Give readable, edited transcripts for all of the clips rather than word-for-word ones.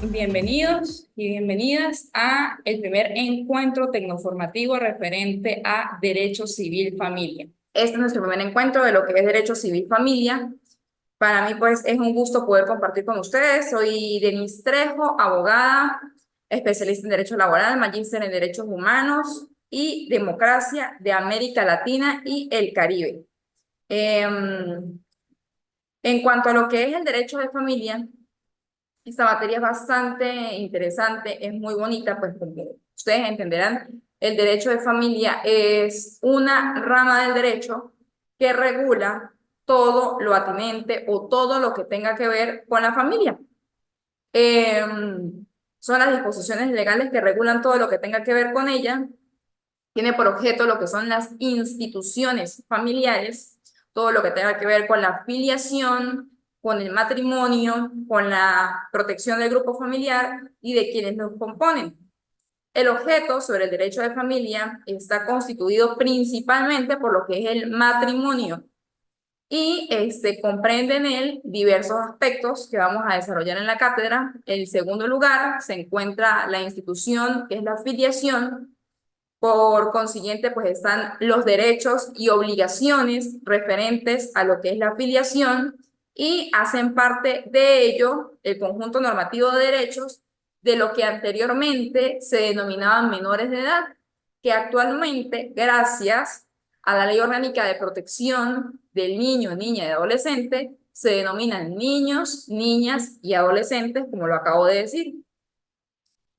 Bienvenidos y bienvenidas a el primer encuentro tecnoformativo referente a Derecho Civil Familia. Este es nuestro primer encuentro de lo que es Derecho Civil Familia. Para mí, pues, es un gusto poder compartir con ustedes. Soy Denise Trejo, abogada, especialista en Derecho Laboral, magíster en Derechos Humanos y Democracia de América Latina y el Caribe. En cuanto a lo que es el derecho de familia, esta materia es bastante interesante, es muy bonita, pues como ustedes entenderán, el derecho de familia es una rama del derecho que regula todo lo atinente o todo lo que tenga que ver con la familia. Eh, Son las disposiciones legales que regulan todo lo que tenga que ver con ella. Tiene por objeto lo que son las instituciones familiares, todo lo que tenga que ver con la filiación, con el matrimonio, con la protección del grupo familiar y de quienes los componen. El objeto sobre el derecho de familia está constituido principalmente por lo que es el matrimonio y comprende en él diversos aspectos que vamos a desarrollar en la cátedra. En segundo lugar, se encuentra la institución que es la filiación. Por consiguiente, pues están los derechos y obligaciones referentes a lo que es la filiación y hacen parte de ello el conjunto normativo de derechos de lo que anteriormente se denominaban menores de edad, que actualmente, gracias a la Ley Orgánica de Protección del Niño, Niña y Adolescente, se denominan niños, niñas y adolescentes, como lo acabo de decir.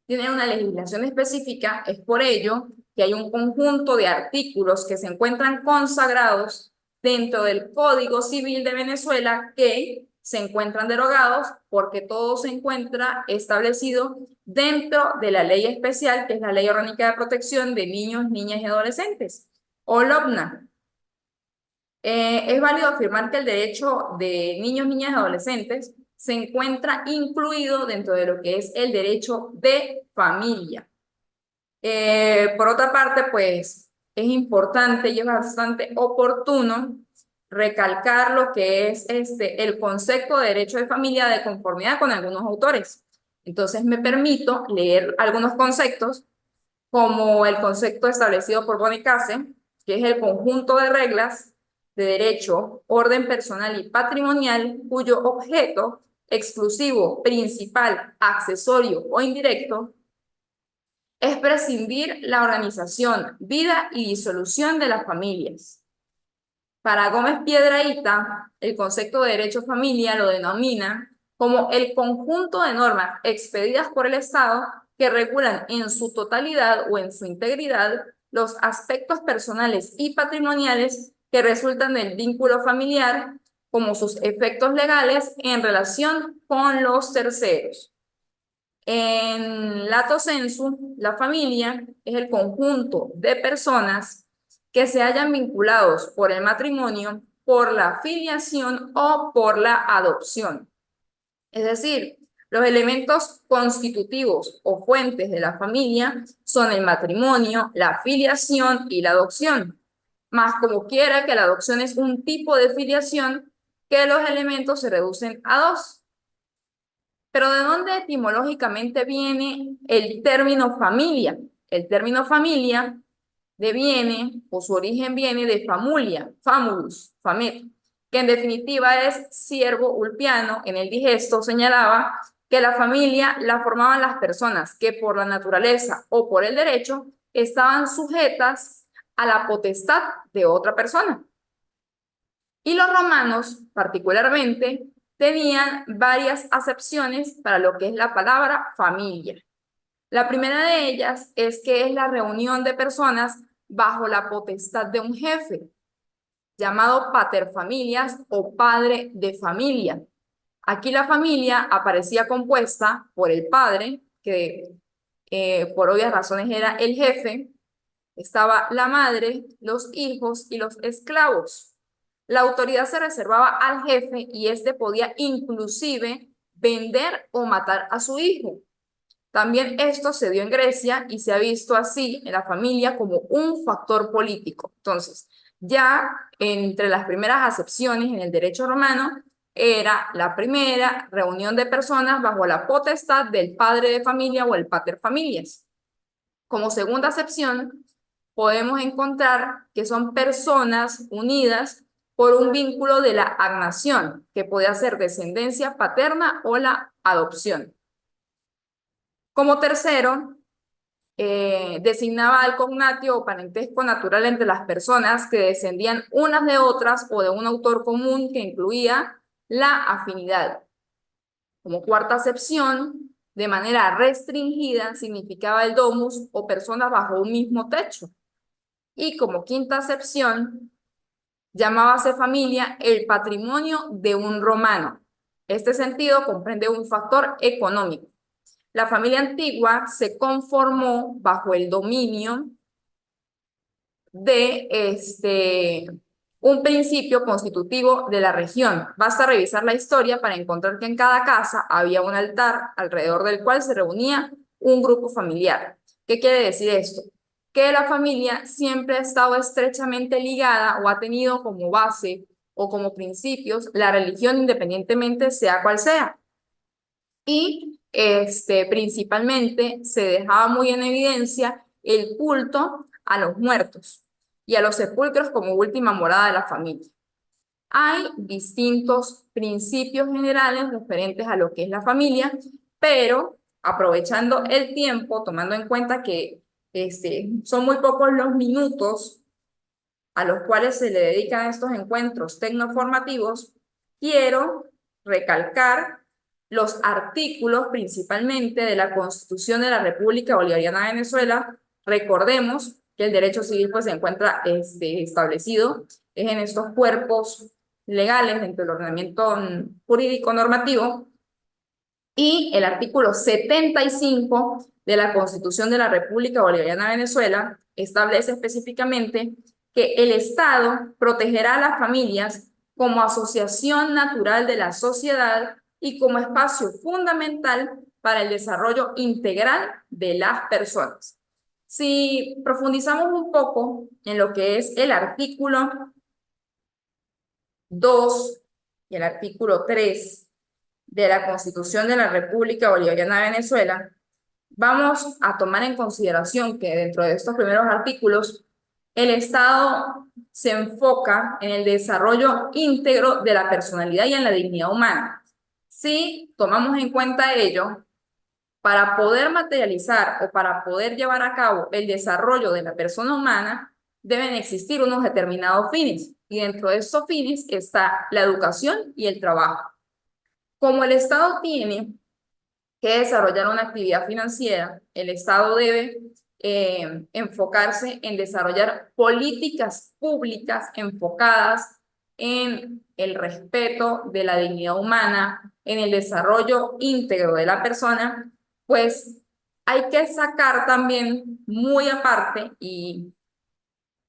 Tienen una legislación específica, es por ello que hay un conjunto de artículos que se encuentran consagrados dentro del Código Civil de Venezuela que se encuentran derogados porque todo se encuentra establecido dentro de la ley especial, que es la Ley Orgánica de Protección de Niños, Niñas y Adolescentes, o LOPNA. Es válido afirmar que el derecho de niños, niñas y adolescentes se encuentra incluido dentro de lo que es el derecho de familia. Por otra parte, pues es importante y es bastante oportuno recalcar lo que es el concepto de derecho de familia de conformidad con algunos autores. Entonces me permito leer algunos conceptos, como el concepto establecido por Bonicace, que es el conjunto de reglas de derecho, orden personal y patrimonial, cuyo objeto exclusivo, principal, accesorio o indirecto es prescindir la organización, vida y disolución de las familias. Para Gómez Piedrahíta, el concepto de derecho familia lo denomina como el conjunto de normas expedidas por el Estado que regulan en su totalidad o en su integridad los aspectos personales y patrimoniales que resultan del vínculo familiar, como sus efectos legales en relación con los terceros. En lato sensu, la familia es el conjunto de personas que se hayan vinculados por el matrimonio, por la filiación o por la adopción. Es decir, los elementos constitutivos o fuentes de la familia son el matrimonio, la filiación y la adopción. Más como quiera que la adopción es un tipo de filiación, que los elementos se reducen a dos. Pero ¿de dónde etimológicamente viene el término familia? El término familia deviene, o su origen viene de famulia, famulus, famet, que en definitiva es siervo ulpiano. En el digesto señalaba que la familia la formaban las personas que por la naturaleza o por el derecho estaban sujetas a la potestad de otra persona. Y los romanos, particularmente, tenían varias acepciones para lo que es la palabra familia. La primera de ellas es que es la reunión de personas bajo la potestad de un jefe, llamado paterfamilias o padre de familia. Aquí la familia aparecía compuesta por el padre, que por obvias razones era el jefe, estaba la madre, los hijos y los esclavos. La autoridad se reservaba al jefe y éste podía inclusive vender o matar a su hijo. También esto se dio en Grecia y se ha visto así en la familia como un factor político. Entonces, ya entre las primeras acepciones en el derecho romano era la primera reunión de personas bajo la potestad del padre de familia o el pater familias. Como segunda acepción, podemos encontrar que son personas unidas por un vínculo de la agnación, que puede ser descendencia paterna o la adopción. Como tercero, designaba al cognatio o parentesco natural entre las personas que descendían unas de otras o de un autor común que incluía la afinidad. Como cuarta acepción, de manera restringida, significaba el domus o personas bajo un mismo techo. Y como quinta acepción, llamábase familia el patrimonio de un romano. Este sentido comprende un factor económico. La familia antigua se conformó bajo el dominio de un principio constitutivo de la región. Basta revisar la historia para encontrar que en cada casa había un altar alrededor del cual se reunía un grupo familiar. ¿Qué quiere decir esto? Que la familia siempre ha estado estrechamente ligada o ha tenido como base o como principios la religión independientemente sea cual sea. Y principalmente se dejaba muy en evidencia el culto a los muertos y a los sepulcros como última morada de la familia. Hay distintos principios generales referentes a lo que es la familia, pero aprovechando el tiempo, tomando en cuenta que son muy pocos los minutos a los cuales se le dedican estos encuentros tecnoformativos, quiero recalcar los artículos principalmente de la Constitución de la República Bolivariana de Venezuela. Recordemos que el derecho civil pues, se encuentra establecido en estos cuerpos legales dentro del ordenamiento jurídico normativo, y el artículo 75 de la Constitución de la República Bolivariana de Venezuela establece específicamente que el Estado protegerá a las familias como asociación natural de la sociedad y como espacio fundamental para el desarrollo integral de las personas. Si profundizamos un poco en lo que es el artículo 2 y el artículo 3 de la Constitución de la República Bolivariana de Venezuela, vamos a tomar en consideración que dentro de estos primeros artículos, el Estado se enfoca en el desarrollo íntegro de la personalidad y en la dignidad humana. Si tomamos en cuenta ello, para poder materializar o para poder llevar a cabo el desarrollo de la persona humana, deben existir unos determinados fines, y dentro de estos fines está la educación y el trabajo. Como el Estado tiene que desarrollar una actividad financiera, el Estado debe enfocarse en desarrollar políticas públicas enfocadas en el respeto de la dignidad humana, en el desarrollo íntegro de la persona, pues hay que sacar también muy aparte y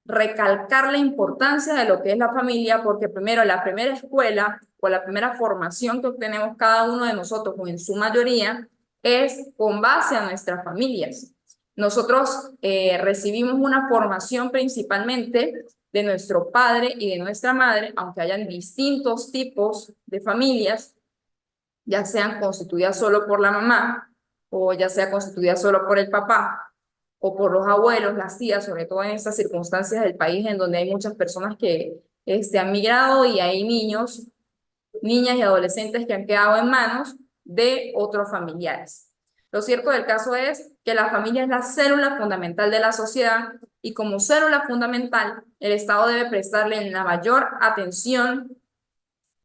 recalcar la importancia de lo que es la familia, porque primero la primera escuela o la primera formación que obtenemos cada uno de nosotros, o en su mayoría, es con base a nuestras familias. Nosotros recibimos una formación principalmente de nuestro padre y de nuestra madre, aunque hayan distintos tipos de familias, ya sean constituidas solo por la mamá o ya sea constituidas solo por el papá o por los abuelos, las tías, sobre todo en estas circunstancias del país en donde hay muchas personas que han migrado y hay niños, niñas y adolescentes que han quedado en manos de otros familiares. Lo cierto del caso es que la familia es la célula fundamental de la sociedad y como célula fundamental, el Estado debe prestarle la mayor atención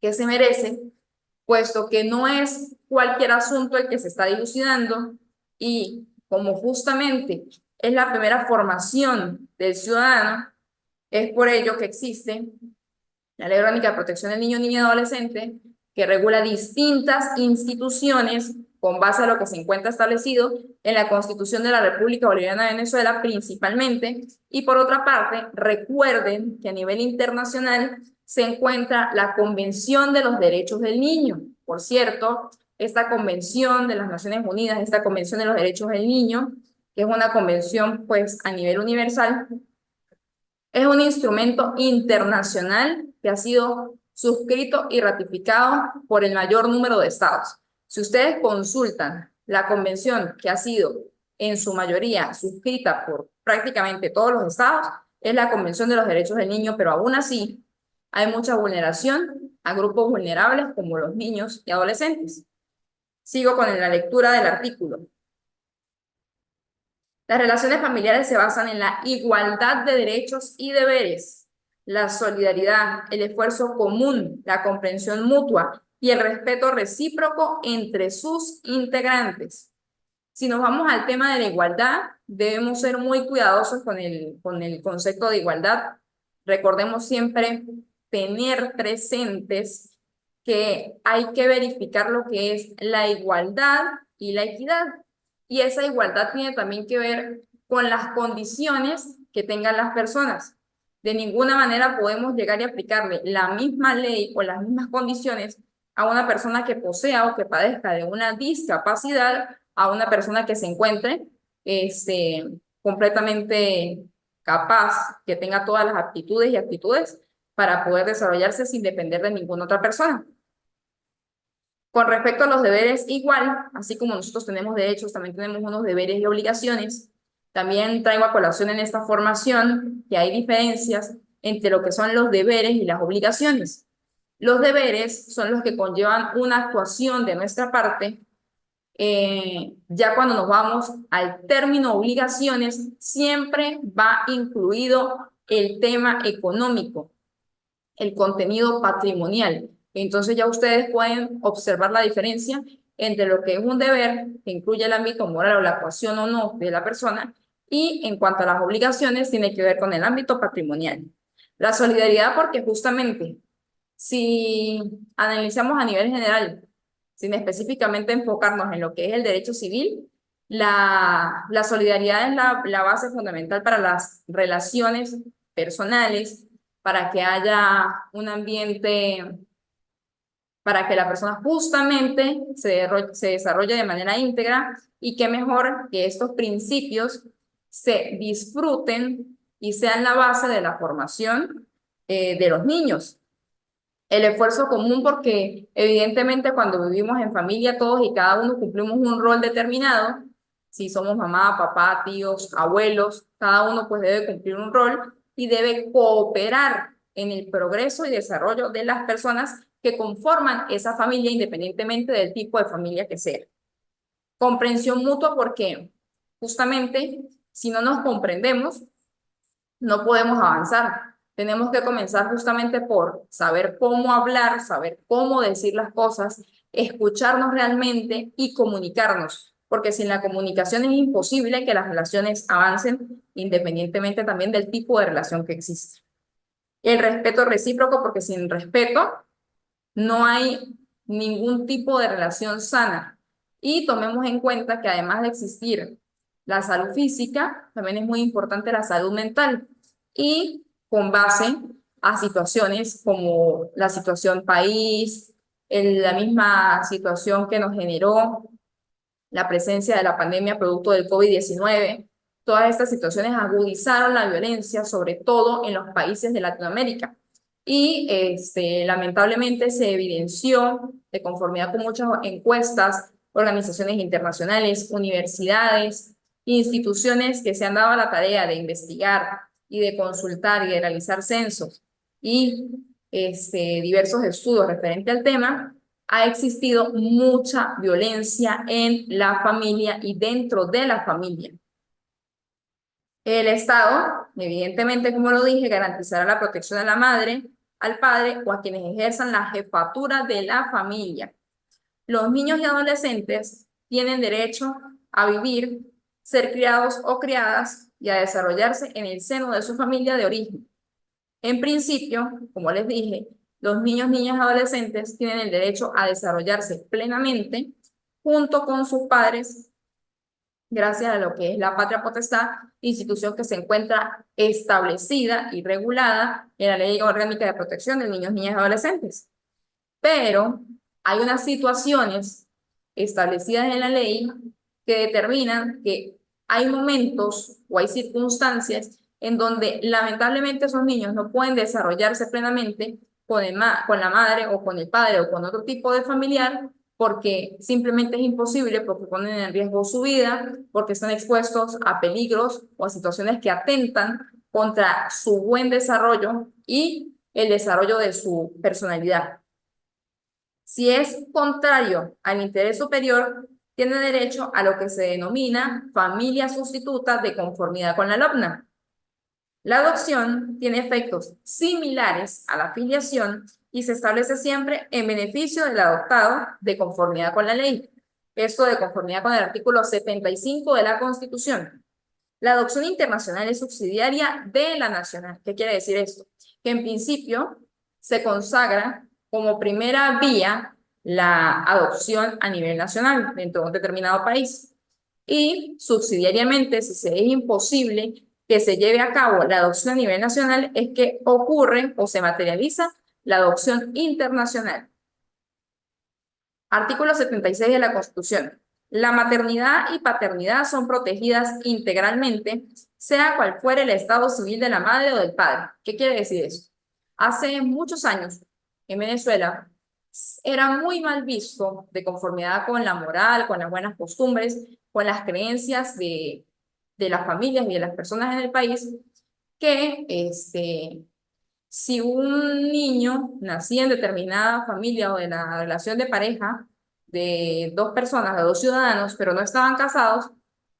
que se merece, puesto que no es cualquier asunto el que se está dilucidando y como justamente es la primera formación del ciudadano, es por ello que existe la Ley Orgánica de Protección del Niño, Niña y Adolescente, que regula distintas instituciones con base a lo que se encuentra establecido en la Constitución de la República Bolivariana de Venezuela principalmente, y por otra parte, recuerden que a nivel internacional se encuentra la Convención de los Derechos del Niño. Por cierto, esta Convención de las Naciones Unidas, esta Convención de los Derechos del Niño, que es una convención pues a nivel universal, es un instrumento internacional que ha sido suscrito y ratificado por el mayor número de estados. Si ustedes consultan la convención que ha sido en su mayoría suscrita por prácticamente todos los estados, es la Convención de los Derechos del Niño, pero aún así hay mucha vulneración a grupos vulnerables como los niños y adolescentes. Sigo con la lectura del artículo. Las relaciones familiares se basan en la igualdad de derechos y deberes, la solidaridad, el esfuerzo común, la comprensión mutua y el respeto recíproco entre sus integrantes. Si nos vamos al tema de la igualdad, debemos ser muy cuidadosos con el concepto de igualdad. Recordemos siempre tener presentes que hay que verificar lo que es la igualdad y la equidad. Y esa igualdad tiene también que ver con las condiciones que tengan las personas. De ninguna manera podemos llegar y aplicarle la misma ley o las mismas condiciones a una persona que posea o que padezca de una discapacidad a una persona que se encuentre completamente capaz, que tenga todas las aptitudes y actitudes para poder desarrollarse sin depender de ninguna otra persona. Con respecto a los deberes, igual, así como nosotros tenemos derechos, también tenemos unos deberes y obligaciones. También traigo a colación en esta formación que hay diferencias entre lo que son los deberes y las obligaciones. Los deberes son los que conllevan una actuación de nuestra parte. Ya cuando nos vamos al término obligaciones, siempre va incluido el tema económico, el contenido patrimonial. Entonces ya ustedes pueden observar la diferencia entre lo que es un deber, que incluye el ámbito moral o la actuación o no de la persona, y en cuanto a las obligaciones, tiene que ver con el ámbito patrimonial. La solidaridad, porque justamente, si analizamos a nivel general, sin específicamente enfocarnos en lo que es el derecho civil, la solidaridad es la base fundamental para las relaciones personales, para que haya un ambiente, para que la persona justamente se desarrolle de manera íntegra y qué mejor que estos principios se disfruten y sean la base de la formación de los niños. El esfuerzo común porque evidentemente cuando vivimos en familia todos y cada uno cumplimos un rol determinado, si somos mamá, papá, tíos, abuelos, cada uno pues debe cumplir un rol y debe cooperar en el progreso y desarrollo de las personas que conforman esa familia independientemente del tipo de familia que sea. Comprensión mutua porque justamente si no nos comprendemos, no podemos avanzar. Tenemos que comenzar justamente por saber cómo hablar, saber cómo decir las cosas, escucharnos realmente y comunicarnos, porque sin la comunicación es imposible que las relaciones avancen independientemente también del tipo de relación que existe. El respeto recíproco, porque sin respeto no hay ningún tipo de relación sana. Y tomemos en cuenta que además de existir la salud física, también es muy importante la salud mental. Y con base a situaciones como la situación país, la misma situación que nos generó la presencia de la pandemia producto del COVID-19, todas estas situaciones agudizaron la violencia, sobre todo en los países de Latinoamérica. Y lamentablemente se evidenció, de conformidad con muchas encuestas, organizaciones internacionales, universidades, instituciones que se han dado a la tarea de investigar y de consultar y de realizar censos y diversos estudios referentes al tema, ha existido mucha violencia en la familia y dentro de la familia. El Estado, evidentemente, como lo dije, garantizará la protección a la madre, al padre o a quienes ejerzan la jefatura de la familia. Los niños y adolescentes tienen derecho a vivir, ser criados o criadas y a desarrollarse en el seno de su familia de origen. En principio, como les dije, los niños, niñas y adolescentes tienen el derecho a desarrollarse plenamente junto con sus padres, gracias a lo que es la patria potestad, institución que se encuentra establecida y regulada en la Ley Orgánica de Protección de Niños, Niñas y Adolescentes. Pero hay unas situaciones establecidas en la ley que determinan que hay momentos o hay circunstancias en donde lamentablemente esos niños no pueden desarrollarse plenamente con la madre o con el padre o con otro tipo de familiar, porque simplemente es imposible, porque ponen en riesgo su vida, porque están expuestos a peligros o a situaciones que atentan contra su buen desarrollo y el desarrollo de su personalidad. Si es contrario al interés superior, tiene derecho a lo que se denomina familia sustituta de conformidad con la LOPNA. La adopción tiene efectos similares a la filiación y se establece siempre en beneficio del adoptado de conformidad con la ley. Esto de conformidad con el artículo 75 de la Constitución. La adopción internacional es subsidiaria de la nacional. ¿Qué quiere decir esto? Que en principio se consagra como primera vía la adopción a nivel nacional dentro de un determinado país. Y subsidiariamente, si se es imposible que se lleve a cabo la adopción a nivel nacional, es que ocurre o se materializa la adopción internacional. Artículo 76 de la Constitución. La maternidad y paternidad son protegidas integralmente, sea cual fuere el estado civil de la madre o del padre. ¿Qué quiere decir eso? Hace muchos años, en Venezuela, era muy mal visto, de conformidad con la moral, con las buenas costumbres, con las creencias de las familias y de las personas en el país, que si un niño nacía en determinada familia o de la relación de pareja de dos personas, de dos ciudadanos, pero no estaban casados,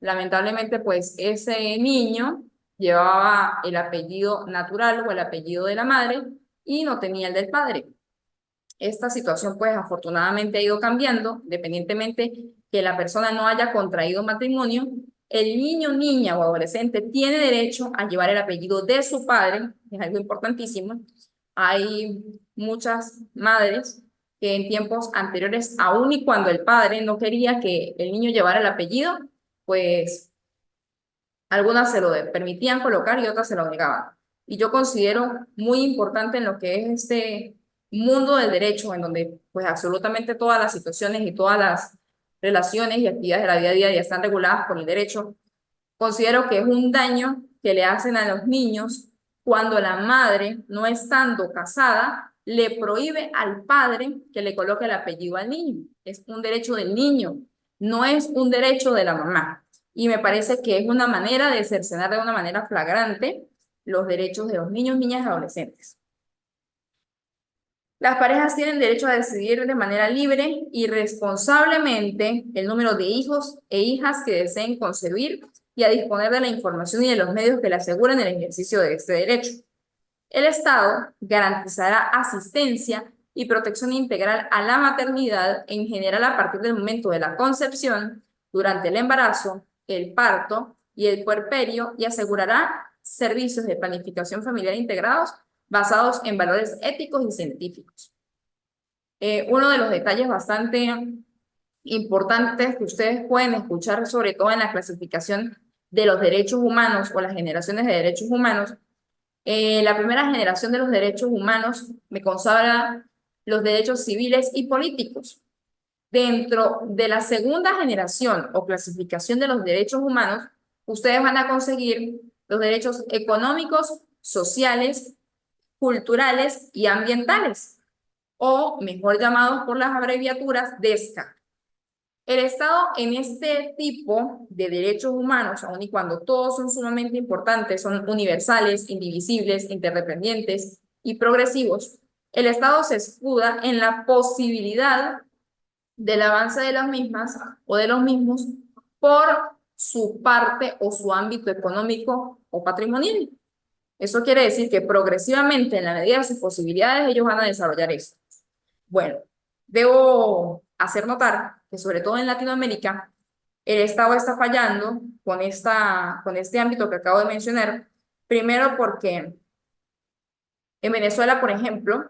lamentablemente pues ese niño llevaba el apellido natural o el apellido de la madre y no tenía el del padre. Esta situación pues afortunadamente ha ido cambiando, independientemente que la persona no haya contraído matrimonio, el niño, niña o adolescente tiene derecho a llevar el apellido de su padre, es algo importantísimo. Hay muchas madres que en tiempos anteriores, aun y cuando el padre no quería que el niño llevara el apellido, pues algunas se lo permitían colocar y otras se lo negaban. Y yo considero muy importante en lo que es este mundo del derecho, en donde pues absolutamente todas las situaciones y todas las relaciones y actividades de la vida a día ya están reguladas por el derecho. Considero que es un daño que le hacen a los niños cuando la madre, no estando casada, le prohíbe al padre que le coloque el apellido al niño. Es un derecho del niño, no es un derecho de la mamá. Y me parece que es una manera de cercenar de una manera flagrante los derechos de los niños, niñas y adolescentes. Las parejas tienen derecho a decidir de manera libre y responsablemente el número de hijos e hijas que deseen concebir y a disponer de la información y de los medios que le aseguren el ejercicio de este derecho. El Estado garantizará asistencia y protección integral a la maternidad en general a partir del momento de la concepción, durante el embarazo, el parto y el puerperio y asegurará servicios de planificación familiar integrados basados en valores éticos y científicos. Uno de los detalles bastante importantes que ustedes pueden escuchar, sobre todo en la clasificación de los derechos humanos o las generaciones de derechos humanos, la primera generación de los derechos humanos me consagra los derechos civiles y políticos. Dentro de la segunda generación o clasificación de los derechos humanos, ustedes van a conseguir los derechos económicos, sociales, culturales y ambientales, o mejor llamados por las abreviaturas DESCA. El Estado en este tipo de derechos humanos, aun y cuando todos son sumamente importantes, son universales, indivisibles, interdependientes y progresivos, el Estado se escuda en la posibilidad del avance de las mismas o de los mismos por su parte o su ámbito económico o patrimonial. Eso quiere decir que progresivamente, en la medida de sus posibilidades, ellos van a desarrollar esto. Bueno, debo hacer notar que sobre todo en Latinoamérica, el Estado está fallando con este ámbito que acabo de mencionar. Primero porque en Venezuela, por ejemplo,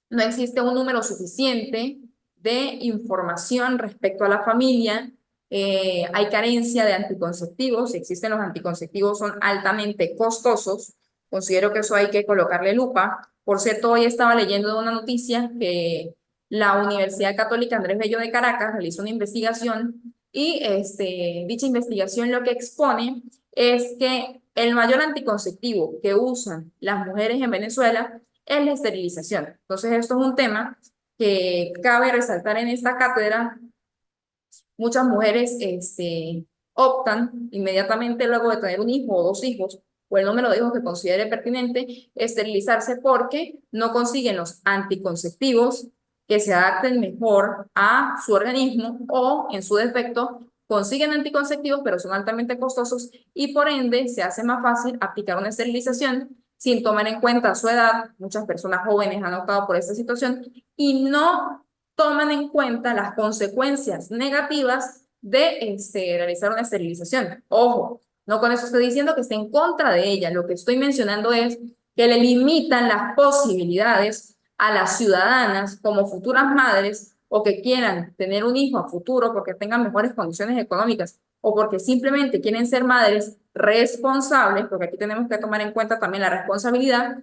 no existe un número suficiente de información respecto a la familia. Hay carencia de anticonceptivos. Si existen los anticonceptivos, son altamente costosos. Considero que eso hay que colocarle lupa. Por cierto, hoy estaba leyendo una noticia que la Universidad Católica Andrés Bello de Caracas realizó una investigación y dicha investigación lo que expone es que el mayor anticonceptivo que usan las mujeres en Venezuela es la esterilización. Entonces, esto es un tema que cabe resaltar en esta cátedra. Muchas mujeres optan inmediatamente luego de tener un hijo o dos hijos, o el número de hijos que considere pertinente, esterilizarse porque no consiguen los anticonceptivos que se adapten mejor a su organismo o, en su defecto, consiguen anticonceptivos, pero son altamente costosos y por ende se hace más fácil aplicar una esterilización sin tomar en cuenta su edad. Muchas personas jóvenes han optado por esta situación y no toman en cuenta las consecuencias negativas de realizar una esterilización. Ojo, no con eso estoy diciendo que esté en contra de ella. Lo que estoy mencionando es que le limitan las posibilidades a las ciudadanas como futuras madres o que quieran tener un hijo a futuro porque tengan mejores condiciones económicas o porque simplemente quieren ser madres responsables, porque aquí tenemos que tomar en cuenta también la responsabilidad,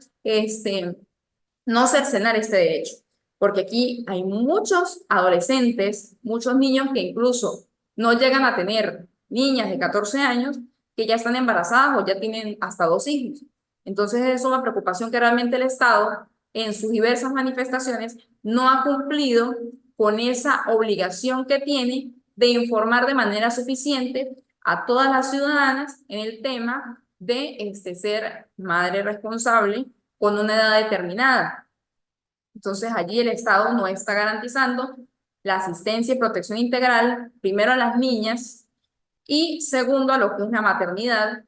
no cercenar este derecho, porque aquí hay muchos adolescentes, muchos niños que incluso no llegan a tener niñas de 14 años que ya están embarazadas o ya tienen hasta dos hijos. Entonces es una preocupación que realmente el Estado en sus diversas manifestaciones no ha cumplido con esa obligación que tiene de informar de manera suficiente a todas las ciudadanas en el tema de ser madre responsable con una edad determinada. Entonces allí el Estado no está garantizando la asistencia y protección integral, primero a las niñas y segundo a lo que es la maternidad.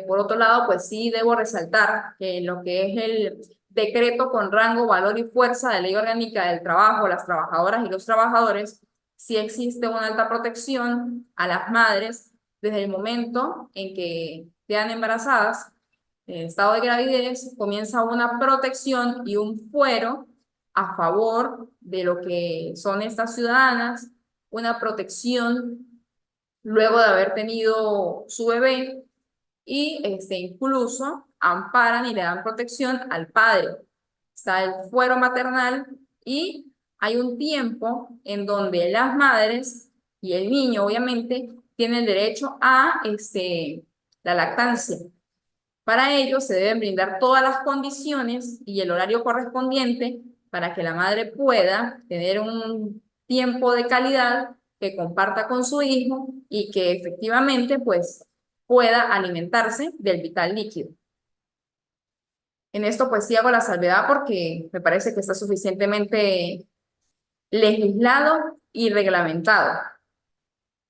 Por otro lado, pues sí debo resaltar que lo que es el decreto con rango, valor y fuerza de ley orgánica del trabajo, las trabajadoras y los trabajadores, sí existe una alta protección a las madres desde el momento en que quedan embarazadas en estado de gravidez, comienza una protección y un fuero a favor de lo que son estas ciudadanas, una protección luego de haber tenido su bebé y incluso amparan y le dan protección al padre. Está el fuero maternal y hay un tiempo en donde las madres y el niño obviamente tienen derecho a la lactancia. Para ello, se deben brindar todas las condiciones y el horario correspondiente para que la madre pueda tener un tiempo de calidad que comparta con su hijo y que efectivamente pues pueda alimentarse del vital líquido. En esto pues sí hago la salvedad porque me parece que está suficientemente legislado y reglamentado.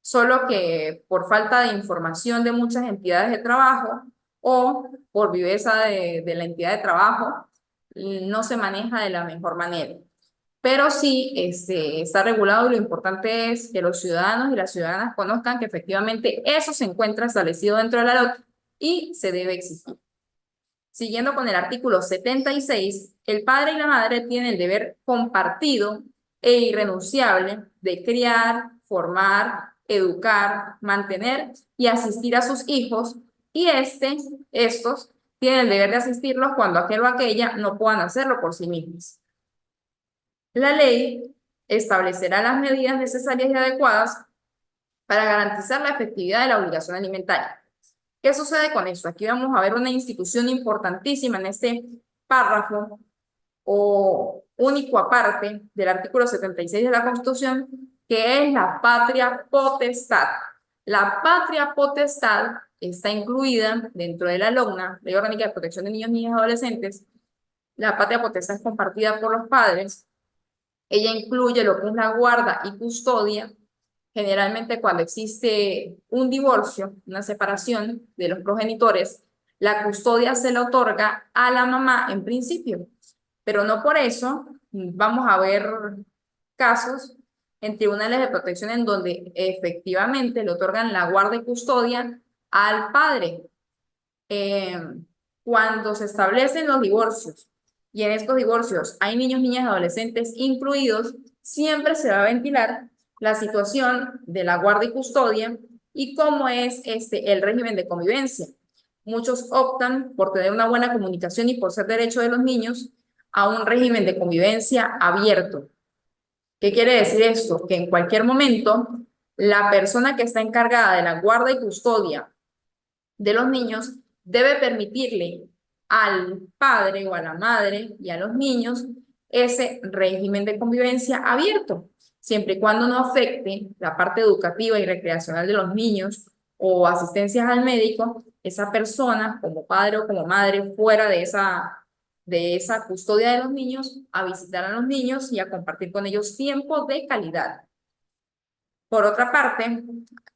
Solo que por falta de información de muchas entidades de trabajo o por viveza de la entidad de trabajo, no se maneja de la mejor manera. Pero sí está regulado y lo importante es que los ciudadanos y las ciudadanas conozcan que efectivamente eso se encuentra establecido dentro de la ley y se debe exigir. Siguiendo con el artículo 76, el padre y la madre tienen el deber compartido e irrenunciable de criar, formar, educar, mantener y asistir a sus hijos, y estos tienen el deber de asistirlos cuando aquel o aquella no puedan hacerlo por sí mismos. La ley establecerá las medidas necesarias y adecuadas para garantizar la efectividad de la obligación alimentaria. ¿Qué sucede con esto? Aquí vamos a ver una institución importantísima en este párrafo o único aparte del artículo 76 de la Constitución, que es la patria potestad. La patria potestad está incluida dentro de la LOGNA, Ley Orgánica de Protección de Niños, Niñas y Adolescentes. La patria potestad es compartida por los padres. Ella incluye lo que es la guarda y custodia. Generalmente cuando existe un divorcio, una separación de los progenitores, la custodia se le otorga a la mamá en principio, pero no por eso vamos a ver casos en tribunales de protección en donde efectivamente le otorgan la guarda y custodia al padre. Cuando se establecen los divorcios y en estos divorcios hay niños, niñas y adolescentes incluidos, siempre se va a ventilar la situación de la guarda y custodia y cómo es el régimen de convivencia. Muchos optan por tener una buena comunicación y por ser derecho de los niños a un régimen de convivencia abierto. ¿Qué quiere decir esto? Que en cualquier momento la persona que está encargada de la guarda y custodia de los niños debe permitirle al padre o a la madre y a los niños ese régimen de convivencia abierto, siempre y cuando no afecte la parte educativa y recreacional de los niños o asistencias al médico, esa persona como padre o como madre fuera de esa custodia de los niños, a visitar a los niños y a compartir con ellos tiempo de calidad. Por otra parte,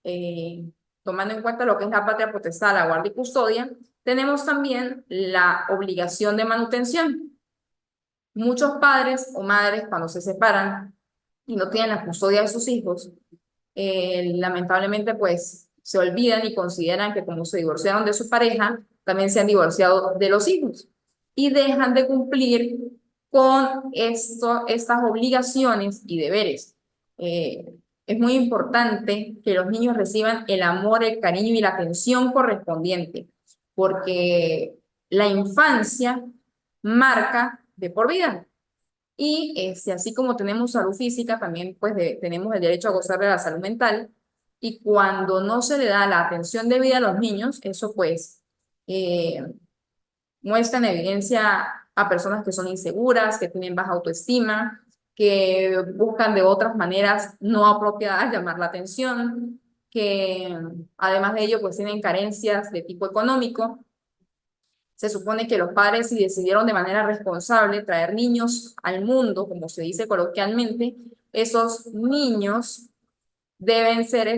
eh, tomando en cuenta lo que es la patria potestad, la guardia y custodia, tenemos también la obligación de manutención. Muchos padres o madres, cuando se separan y no tienen la custodia de sus hijos, lamentablemente pues se olvidan y consideran que como se divorciaron de su pareja, también se han divorciado de los hijos y dejan de cumplir con estas obligaciones y deberes. Eh, es muy importante que los niños reciban el amor, el cariño y la atención correspondiente, porque la infancia marca de por vida. Y así como tenemos salud física, también pues tenemos el derecho a gozar de la salud mental. Y cuando no se le da la atención debida a los niños, eso pues eh, muestra en evidencia a personas que son inseguras, que tienen baja autoestima, que buscan de otras maneras no apropiadas llamar la atención, que además de ello pues tienen carencias de tipo económico. Se supone que los padres, si decidieron de manera responsable traer niños al mundo, como se dice coloquialmente, esos niños deben ser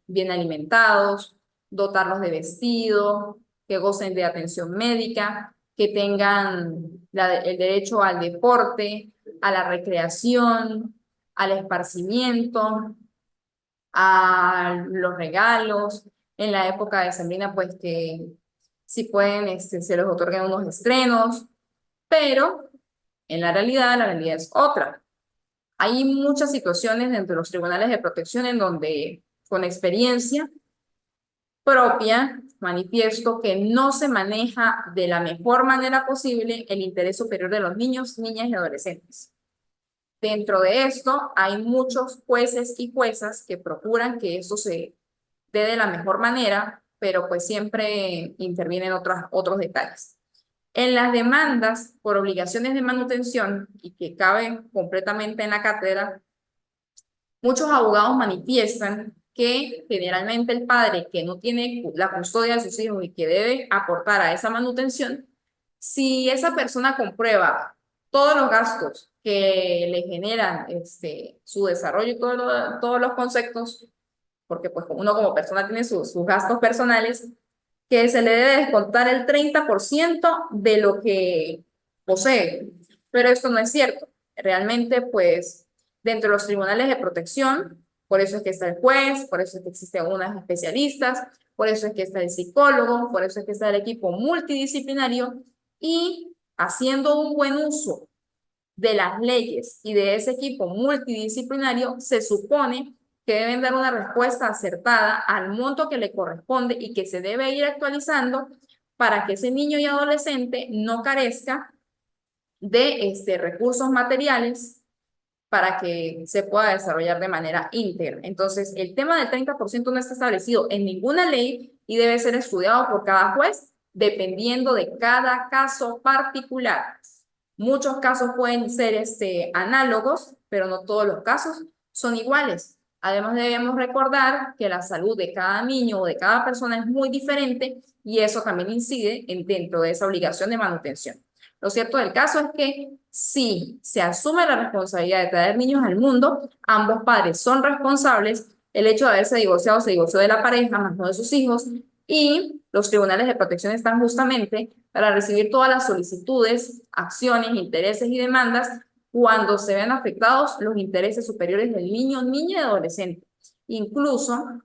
bien alimentados, dotarlos de vestido, que gocen de atención médica, que tengan el derecho al deporte, a la recreación, al esparcimiento, a los regalos. En la época de sembrina, pues que si pueden, se les otorguen unos estrenos, pero en la realidad es otra. Hay muchas situaciones dentro de los tribunales de protección en donde, con experiencia propia, manifiesto que no se maneja de la mejor manera posible el interés superior de los niños, niñas y adolescentes. Dentro de esto, hay muchos jueces y juezas que procuran que eso se dé de la mejor manera, pero pues siempre intervienen otros detalles. En las demandas por obligaciones de manutención y que caben completamente en la cátedra, muchos abogados manifiestan que generalmente el padre que no tiene la custodia de sus hijos y que debe aportar a esa manutención, si esa persona comprueba todos los gastos que le generan su desarrollo y todos los conceptos, porque pues uno como persona tiene sus gastos personales, que se le debe descontar el 30% de lo que posee. Pero esto no es cierto. Realmente, pues, dentro de los tribunales de protección, por eso es que está el juez, por eso es que existen unas especialistas, por eso es que está el psicólogo, por eso es que está el equipo multidisciplinario y haciendo un buen uso de las leyes y de ese equipo multidisciplinario, se supone que deben dar una respuesta acertada al monto que le corresponde y que se debe ir actualizando para que ese niño y adolescente no carezca de recursos materiales para que se pueda desarrollar de manera íntegra. Entonces, el tema del 30% no está establecido en ninguna ley y debe ser estudiado por cada juez dependiendo de cada caso particular. Muchos casos pueden ser análogos, pero no todos los casos son iguales. Además, debemos recordar que la salud de cada niño o de cada persona es muy diferente y eso también incide dentro de esa obligación de manutención. Lo cierto del caso es que si se asume la responsabilidad de traer niños al mundo, ambos padres son responsables. El hecho de haberse divorciado se divorció de la pareja, más no de sus hijos, y los tribunales de protección están justamente para recibir todas las solicitudes, acciones, intereses y demandas cuando se ven afectados los intereses superiores del niño, niña y adolescente. Incluso,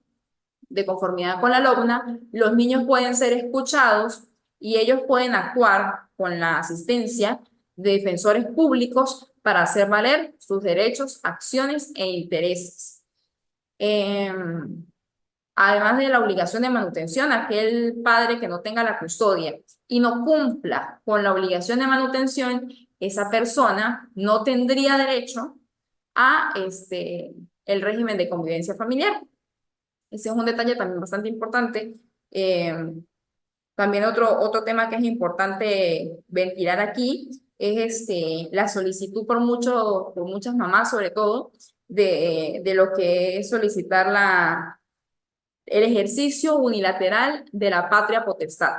de conformidad con la LOGNA, los niños pueden ser escuchados y ellos pueden actuar con la asistencia de defensores públicos para hacer valer sus derechos, acciones e intereses. Además de la obligación de manutención, aquel padre que no tenga la custodia y no cumpla con la obligación de manutención, esa persona no tendría derecho a el régimen de convivencia familiar. Ese es un detalle también bastante importante. También otro tema que es importante ventilar aquí es la solicitud por muchas mamás, sobre todo, de lo que es solicitar el ejercicio unilateral de la patria potestad.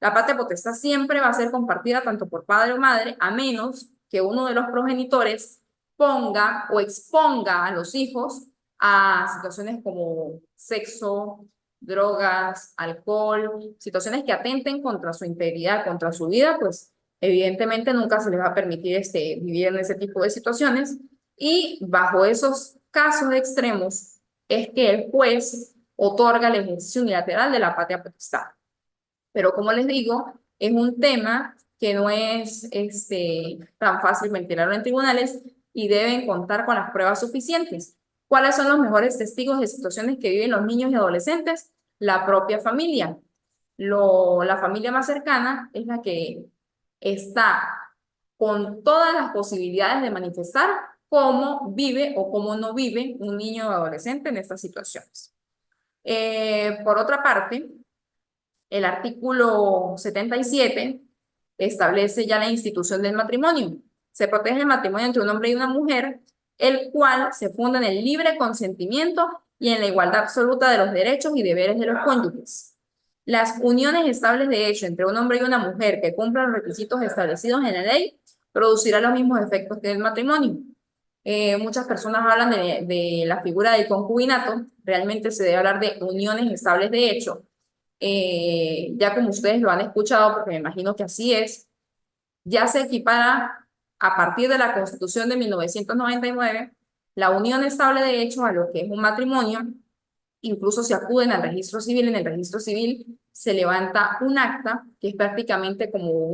La patria potestad siempre va a ser compartida tanto por padre o madre, a menos que uno de los progenitores ponga o exponga a los hijos a situaciones como sexo, drogas, alcohol, situaciones que atenten contra su integridad, contra su vida, pues evidentemente nunca se les va a permitir vivir en ese tipo de situaciones. Y bajo esos casos extremos es que el juez otorga el ejercicio unilateral de la patria potestad. Pero como les digo, es un tema que no es tan fácil ventilarlo en tribunales y deben contar con las pruebas suficientes. ¿Cuáles son los mejores testigos de situaciones que viven los niños y adolescentes? La propia familia. La familia más cercana es la que está con todas las posibilidades de manifestar cómo vive o cómo no vive un niño o adolescente en estas situaciones. Por otra parte, el artículo 77 establece ya la institución del matrimonio. Se protege el matrimonio entre un hombre y una mujer, el cual se funda en el libre consentimiento y en la igualdad absoluta de los derechos y deberes de los cónyuges. Las uniones estables de hecho entre un hombre y una mujer que cumplan los requisitos establecidos en la ley producirá los mismos efectos que el matrimonio. Muchas personas hablan de la figura del concubinato, realmente se debe hablar de uniones estables de hecho. Ya como ustedes lo han escuchado, porque me imagino que así es, ya se equipara a partir de la Constitución de 1999 la unión estable de hecho a lo que es un matrimonio. Incluso se acuden al registro civil, en el registro civil se levanta un acta que es prácticamente como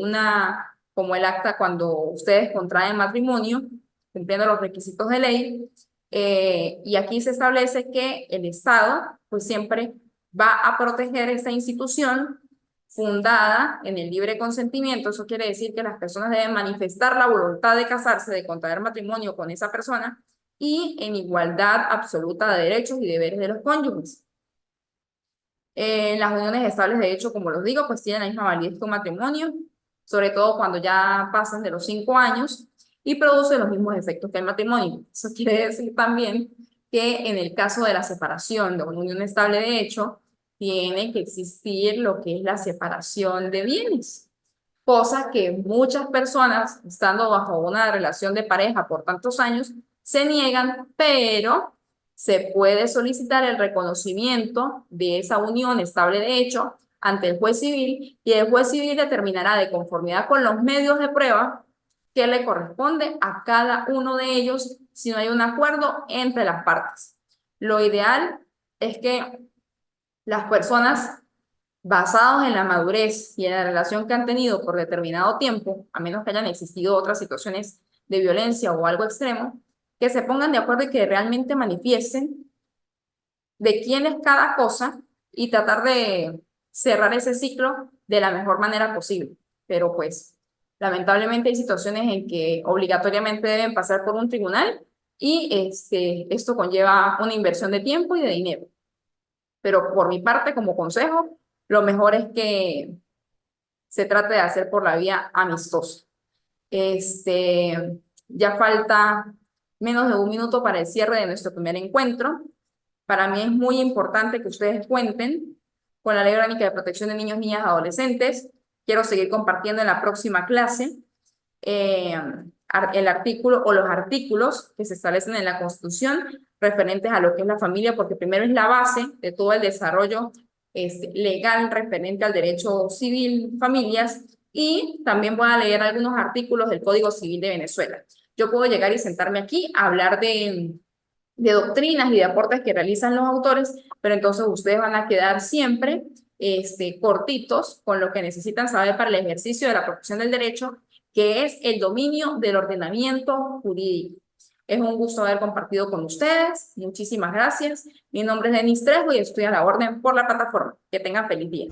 el acta cuando ustedes contraen matrimonio, cumpliendo los requisitos de ley, y aquí se establece que el Estado pues siempre va a proteger esta institución fundada en el libre consentimiento. Eso quiere decir que las personas deben manifestar la voluntad de casarse, de contraer matrimonio con esa persona, y en igualdad absoluta de derechos y deberes de los cónyuges. Las uniones estables de hecho, como los digo, pues tienen la misma validez que un matrimonio, sobre todo cuando ya pasan de los 5 años y producen los mismos efectos que el matrimonio. Eso quiere decir también que en el caso de la separación de una unión estable de hecho, tiene que existir lo que es la separación de bienes, cosa que muchas personas, estando bajo una relación de pareja por tantos años, se niegan, pero se puede solicitar el reconocimiento de esa unión estable de hecho ante el juez civil y el juez civil determinará de conformidad con los medios de prueba que le corresponde a cada uno de ellos si no hay un acuerdo entre las partes. Lo ideal es que las personas, basados en la madurez y en la relación que han tenido por determinado tiempo, a menos que hayan existido otras situaciones de violencia o algo extremo, que se pongan de acuerdo y que realmente manifiesten de quién es cada cosa y tratar de cerrar ese ciclo de la mejor manera posible. Pero pues, lamentablemente hay situaciones en que obligatoriamente deben pasar por un tribunal y esto conlleva una inversión de tiempo y de dinero. Pero por mi parte, como consejo, lo mejor es que se trate de hacer por la vía amistosa. Ya falta menos de un minuto para el cierre de nuestro primer encuentro. Para mí es muy importante que ustedes cuenten con la Ley Orgánica de Protección de Niños, Niñas y Adolescentes. Quiero seguir compartiendo en la próxima clase el artículo o los artículos que se establecen en la Constitución referentes a lo que es la familia, porque primero es la base de todo el desarrollo legal referente al derecho civil, familias, y también voy a leer algunos artículos del Código Civil de Venezuela. Yo puedo llegar y sentarme aquí a hablar de doctrinas y de aportes que realizan los autores, pero entonces ustedes van a quedar siempre cortitos con lo que necesitan saber para el ejercicio de la profesión del derecho, que es el dominio del ordenamiento jurídico. Es un gusto haber compartido con ustedes. Muchísimas gracias. Mi nombre es Denise Trejo y estoy a la orden por la plataforma. Que tengan feliz día.